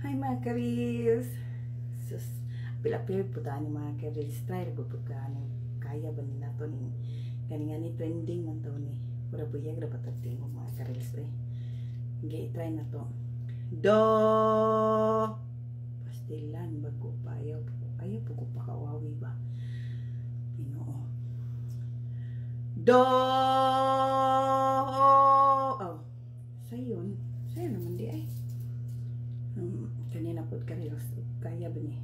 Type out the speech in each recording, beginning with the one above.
Hi mga ka-reels! Sus, pila-pila po tayo mga ka-reels. Try rin po ka. Kaya ba nila ito ni nga ni trending man ito ni. Pura buyag na patating mga ka-reels eh. Okay, try na to. Do! Pastilan, bago pa. Ayaw po ko pa kawawi ba? Pinoo. Do! Oh, sayon. Sayon naman di ay. Kanina po ka-reels. Kaya ba ni?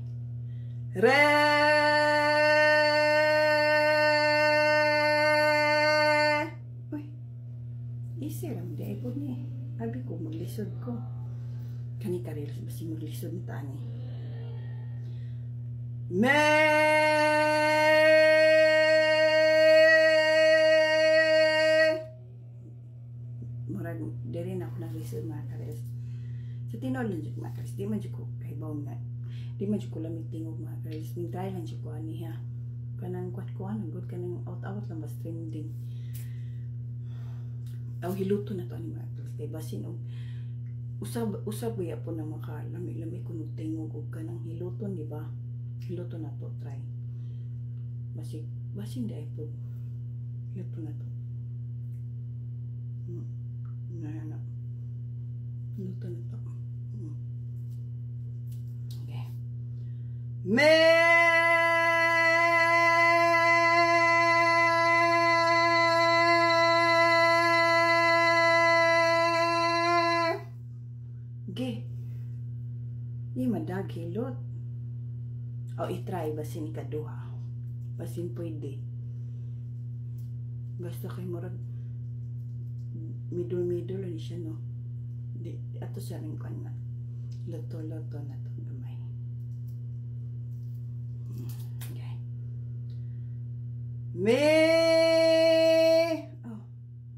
Re! Uy! Easy lang. Di ay po ni. Abi ko, maglisod ko. Kani ka-reels. Basi maglisod na tani. Me! Murag, di rin ako naglisod mga ka-reels. Sa tinol lang dyan mga ka-reels. Di man dyan ko kaibaw nga. Di man dyan ko lamig tingog mga ka-reels. Nintry lang dyan ko ani ha. Kanang kwat-kuan. Ang good kanang out-out lang bas trending. Aw hiluto na to ani mga ka-reels. Kaya basin o usab ya po na makalami-lami ko nung tingog o kanang hiluton di ba? Hiluto na to. Try. Basin di ay po. Hiluto na to. Na. Hiluto na to. Okay. Me! Okay. Di madag hilot. O itry basin ikaduha. Basin pwede. Basta kay murag middle ni siya no. Di ato siya rin kan na. Loto na to gamay. Okay. Me! Oh,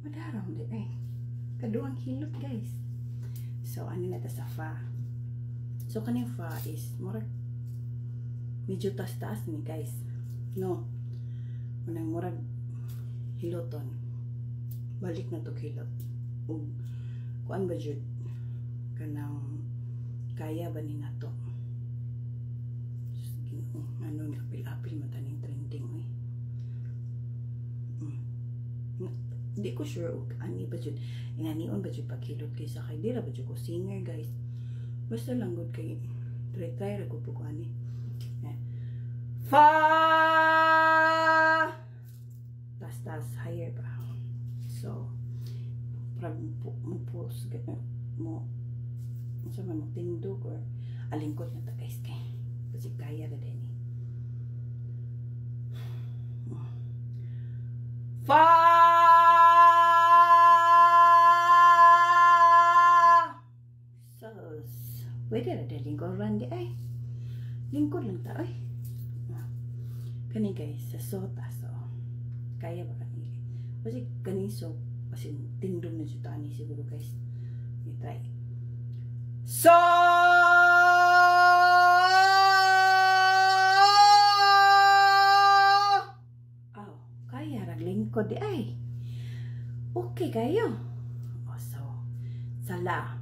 madaram di ay. Kaduang hilot guys. So ano na ta sa fa. So kaning fa is murag medyo taas-taas ni guys. No. Unang murag hiloton. Balik na to hilot. Ug kuan ba jud kanang kaya ba ni nato? Ano ni apil-apil man taning trending eh. Di ko sure ani ba jud inanion ba jud paghilot kay sa kay dira ba jud ko singer guys. Basta lang good kay try ra ko po ani. Fa! Tas higher pa. So, parang mo-post mo sa mga tindog or alingkod na ta guys kay. Kasi kaya na din eh. Fa! Sus. Pwede na din lingkod lang di ay. Lingkod lang ta ay. Kani guys, sa sota so kaya ba kani? Kasi kani so kasi tindog na siya tani siguro guys. I-try. So kaya raglingkod di ay. Okay kayo. So sala.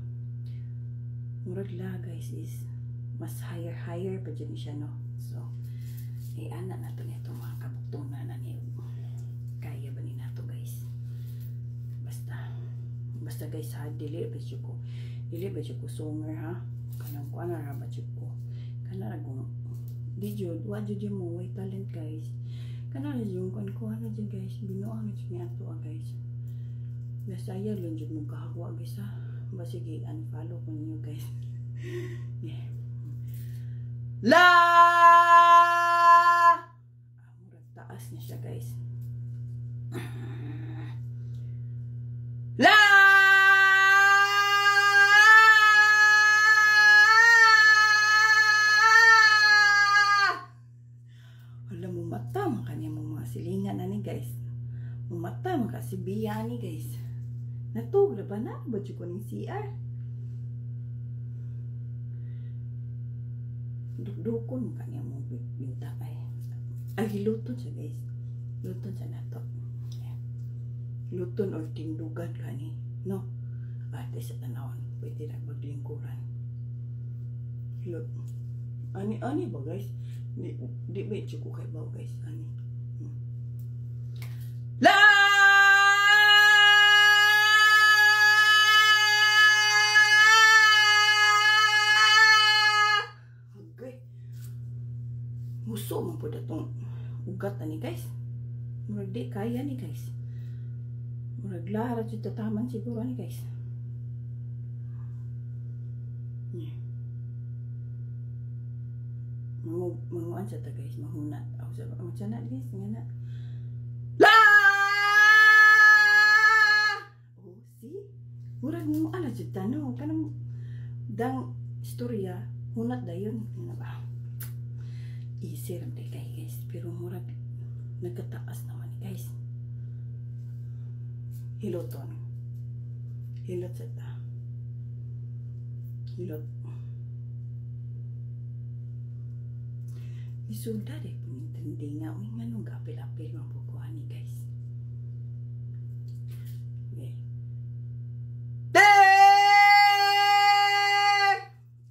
Murag la guys is mas higher pa dyan siya no. So ana na to nito mga kabuktunan na niyo. Kaya ba ni nato guys? Basta guys ha, dili ba ko sunger ha? Kanang kuan na ba ko? Kana ra go. Di jud, wa jud mo way talent guys. Kana ra yung kuan na jud guys. Binuang jud ni ato guys. Basta ya lang jud mo kahawa guys ha. Ba sige unfollow ko niyo guys. Yeah. La! Taas na siya guys. La! Wala mo mata man kanya mga silingan na ni guys. Mumata man kasi biya ni guys. Natugla ba na? Ba't yung kuning CR? Dukdukon kanya mo binta ay. Ay, luton siya guys. Luton siya na to. Luton or tindugan kani. No? Ate sa tanawon. Pwede na maglingkuran. Hilot. Ani ba guys? Di ba ko kay ba guys? Ani. La! Okay. Muso man po datong ugat ani guys. Murag di kaya ni guys. Murag lara jud tataman siguro ni guys. Manguan sa ta guys, mahunat. Ako sa na guys, nga na. La! Oh, see? Murag mo ala jud tano, kanang dang istorya, hunat dayon, nga ba? Easy ram kay guys, pero murag nagkataas naman guys. Hiloton. Hilot sa ta. Hilot. Isuda deh pumintindi nga. Uy nga nung gapil-apil mga bukuhan ni guys. Okay.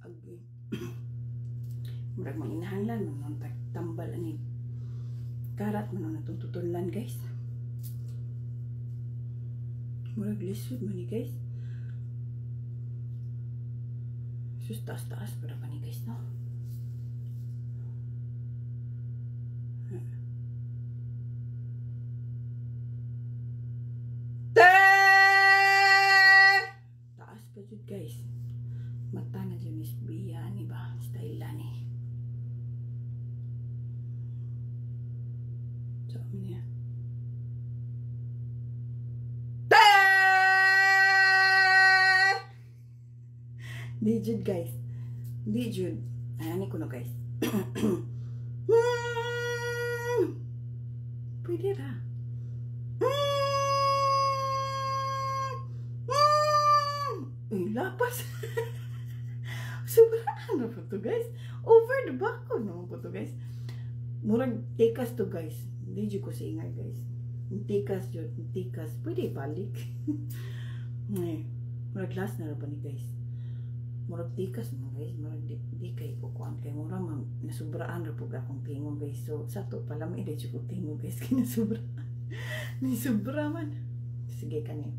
Okay. Murag manginahanglan nung tambal ani. Karat man nung natututulan guys. Murag lisod man ni guys. Sus taas-taas para pa ni guys no. Taas pa jud guys. Mata na jud Miss Bia ni ba? Style ni. So niya. Di jud guys. Di jud. Ani ko no guys. Pwede ra. Uy, lapas. Sobrang na po to guys. Over the back ko naman po to guys. Murag tikas to guys. Hindi dyo ko sa ingay guys. Tikas yun. Tikas. Pwede balik. Murag last na ra pa ni guys. Murag tikas mo guys. Murag di kay kukuan kay murag nasubraan ra po akong tingog guys. So sa to pala may di ko tingog guys. Kinasubra. May subra man. Sige kani.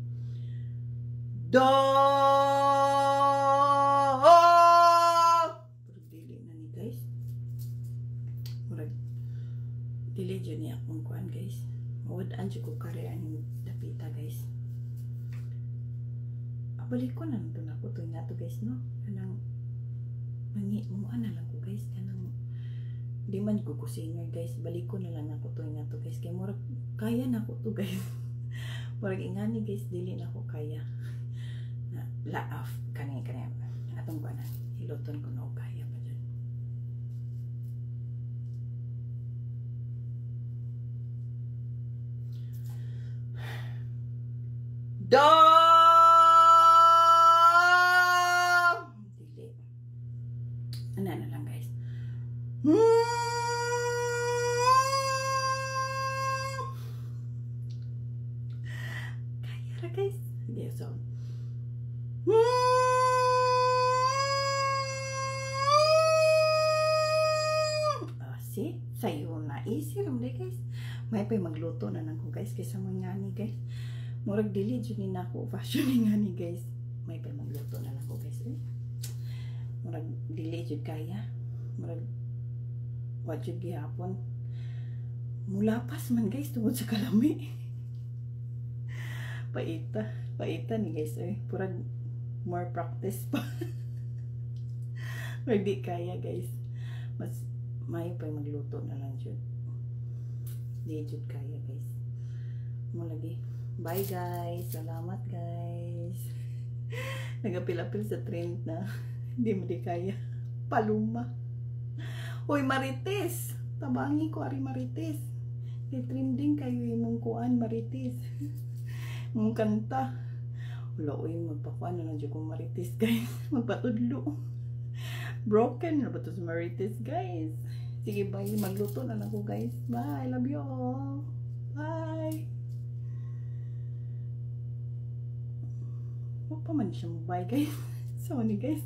Do. Pero dili na ni guys. Murag dili dyan niya akong kuan guys. Mawadaan dyan ko karean yung dapita guys. Balik ko na ito na ko to nga to guys no. Kanang mangimuan na lang ko guys. Kanang di man ko singer guys. Balik ko na lang ako to nga to guys. Kaya murag kaya na ko to guys. Murag ingani guys. Dili na ko kaya. Na laaf kani atong ko na. Hiloton ko na o kaya pa dyan. Ano na lang guys. Kaya ra guys. Sige so. See? Sayo na. Easy ram de guys. May pa magluto na lang ko guys. Kaysa mga ni guys. Murag dili dyan ni na ako. Fashion nga ni guys. May pa magluto na lang ko guys. Murag dili jud kaya. Murag wa jud gihapon. Mulapas man guys tungod sa kalami. Paita ni guys Purag more practice pa. Murag di kaya guys. Mas may pa magluto na lang jud. Di jud kaya guys. Mo lagi. Bye guys. Salamat guys. Nagapil-apil sa trend na. Hindi mo di kaya. Paluma. Uy, Marites. Tabangi ko, ari Marites. I-trending kayo imong kuan, Marites. Mong kanta. Wala, uy, magpakuan na lang dyan kong Marites, guys. Magpatudlo. Broken na ba ito sa Marites, guys? Sige, bye. Magluto na lang ko, guys. Bye. Love you all. Bye. Huwag pa man siya mag-bye, guys. Sorry, guys.